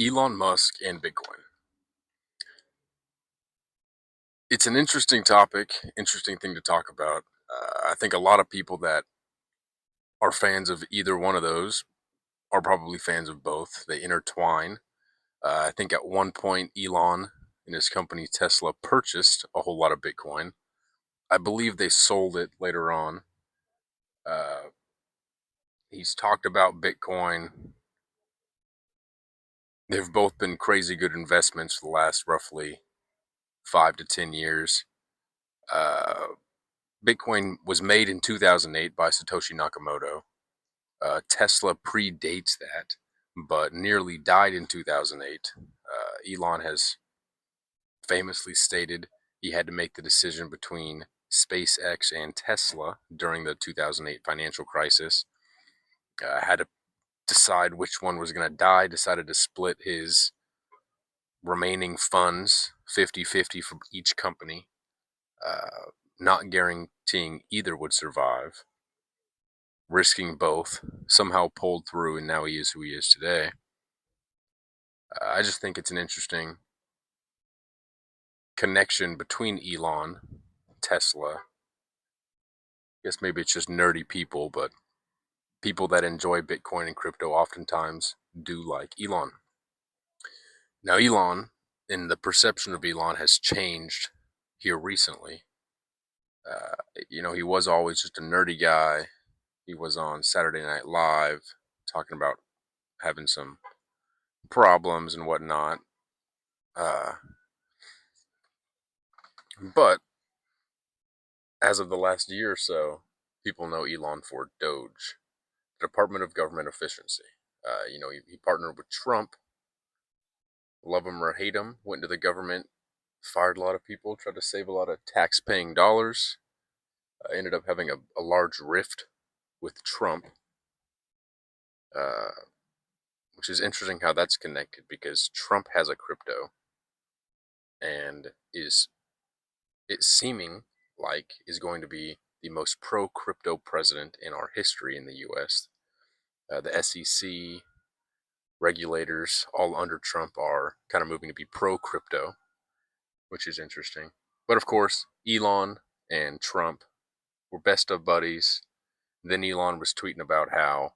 Elon Musk and Bitcoin. It's an interesting topic, interesting thing to talk about. I think a lot of people that are fans of either one of those are probably fans of both. They intertwine. I think at one point, Elon and his company Tesla purchased a whole lot of Bitcoin. I believe they sold it later on. Uh, he's talked about Bitcoin. They've both been crazy good investments for the last roughly 5 to 10 years. Uh, Bitcoin was made in 2008 by Satoshi Nakamoto. Tesla predates that, but nearly died in 2008. Elon has famously stated he had to make the decision between SpaceX and Tesla during the 2008 financial crisis. Had to decide which one was going to die, decided to split his remaining funds 50-50 from each company, not guaranteeing either would survive, risking both, somehow pulled through, and now he is who he is today. I just think it's an interesting connection between Elon, Tesla. I guess maybe it's just nerdy people, but people that enjoy Bitcoin and crypto oftentimes do like Elon. Now, Elon, and the perception of Elon has changed here recently. He was always just a nerdy guy. He was on Saturday Night Live talking about having some problems and whatnot. Uh, but as of the last year or so, people know Elon for Doge, Department of Government Efficiency. He partnered with Trump. Love him or hate him, went into the government, fired a lot of people, tried to save a lot of tax-paying dollars. Ended up having a large rift with Trump, uh, which is interesting how that's connected because Trump has a crypto and is it seeming like is going to be the most pro-crypto president in our history in the U.S. The SEC, regulators, all under Trump are kind of moving to be pro-crypto, which is interesting. But of course, Elon and Trump were best of buddies. Then Elon was tweeting about how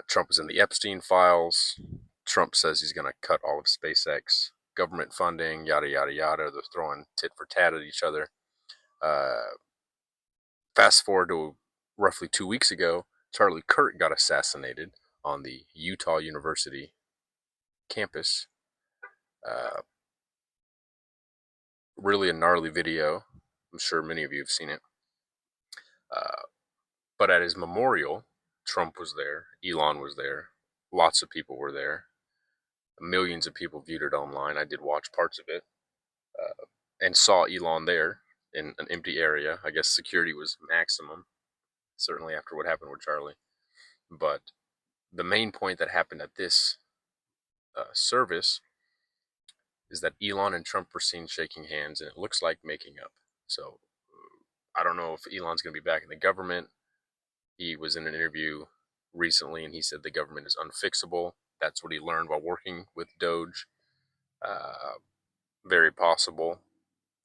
Trump was in the Epstein files. Trump says he's going to cut all of SpaceX government funding, yada, yada, yada. They're throwing tit for tat at each other. Uh, Fast forward to roughly 2 weeks ago, Charlie Kirk got assassinated on the Utah University campus. Uh, really a gnarly video. I'm sure many of you have seen it. Uh, but at his memorial, Trump was there, Elon was there, lots of people were there. Millions of people viewed it online. I did watch parts of it and saw Elon there in an empty area. I guess security was maximum, certainly after what happened with Charlie. But the main point that happened at this service is that Elon and Trump were seen shaking hands, and it looks like making up. So I don't know if Elon's going to be back in the government. He was in an interview recently, and he said the government is unfixable. That's what he learned while working with Doge. Uh, Very possible.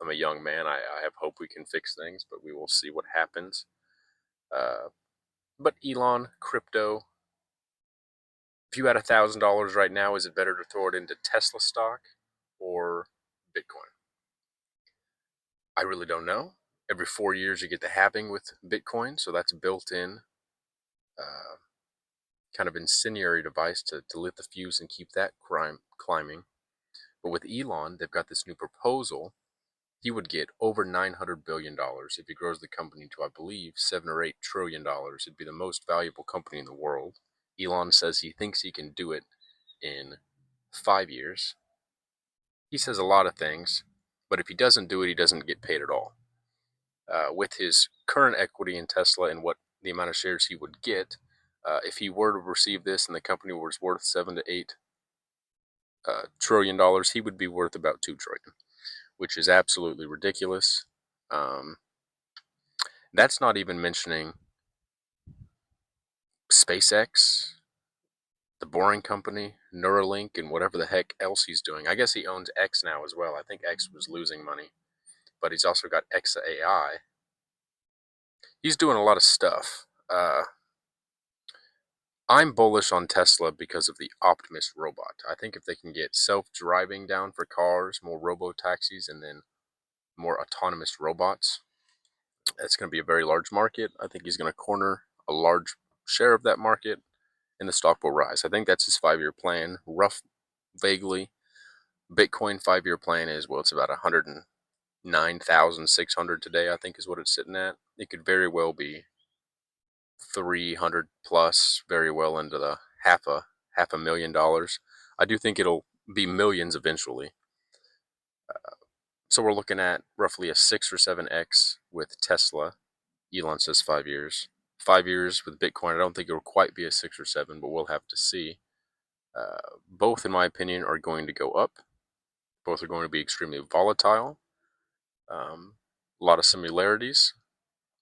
I'm a young man. I have hope we can fix things, but we will see what happens. Uh, but Elon, crypto, if you had $1,000 right now, is it better to throw it into Tesla stock or Bitcoin? I really don't know. Every 4 years, you get the halving with Bitcoin, so that's built in uh, kind of incendiary device to lit the fuse and keep that crime climbing. But with Elon, they've got this new proposal. He would get over $900 billion if he grows the company to, I believe, $7 or $8 trillion. It'd be the most valuable company in the world. Elon says he thinks he can do it in 5 years. He says a lot of things, but if he doesn't do it, he doesn't get paid at all. With his current equity in Tesla and what the amount of shares he would get, if he were to receive this and the company was worth $7 to $8 trillion, he would be worth about $2 trillion, which is absolutely ridiculous. Um, that's not even mentioning SpaceX, the Boring Company, Neuralink, and whatever the heck else he's doing. I guess he owns X now as well. I think X was losing money, but he's also got X AI. He's doing a lot of stuff. I'm bullish on Tesla because of the Optimus robot. I think if they can get self-driving down for cars, more robo-taxis, and then more autonomous robots, it's going to be a very large market. I think he's going to corner a large share of that market, and the stock will rise. I think that's his 5-year plan, rough, vaguely. Bitcoin 5-year plan is, well, it's about 109,600 today, I think is what it's sitting at. It could very well be 300 plus, very well into the half a million dollars. I do think it'll be millions eventually. So we're looking at roughly a 6 or 7x with Tesla. Elon says 5 years. 5 years with Bitcoin, I don't think it'll quite be a 6 or 7, but we'll have to see. Both, in my opinion, are going to go up. Both are going to be extremely volatile. A lot of similarities.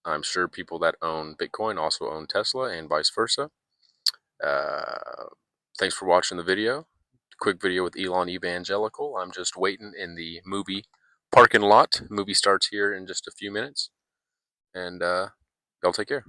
I'm sure people that own Bitcoin also own Tesla and vice versa. Thanks for watching the video. Quick video with Elon Evangelical. I'm just waiting in the movie parking lot. Movie starts here in just a few minutes. And y'all take care.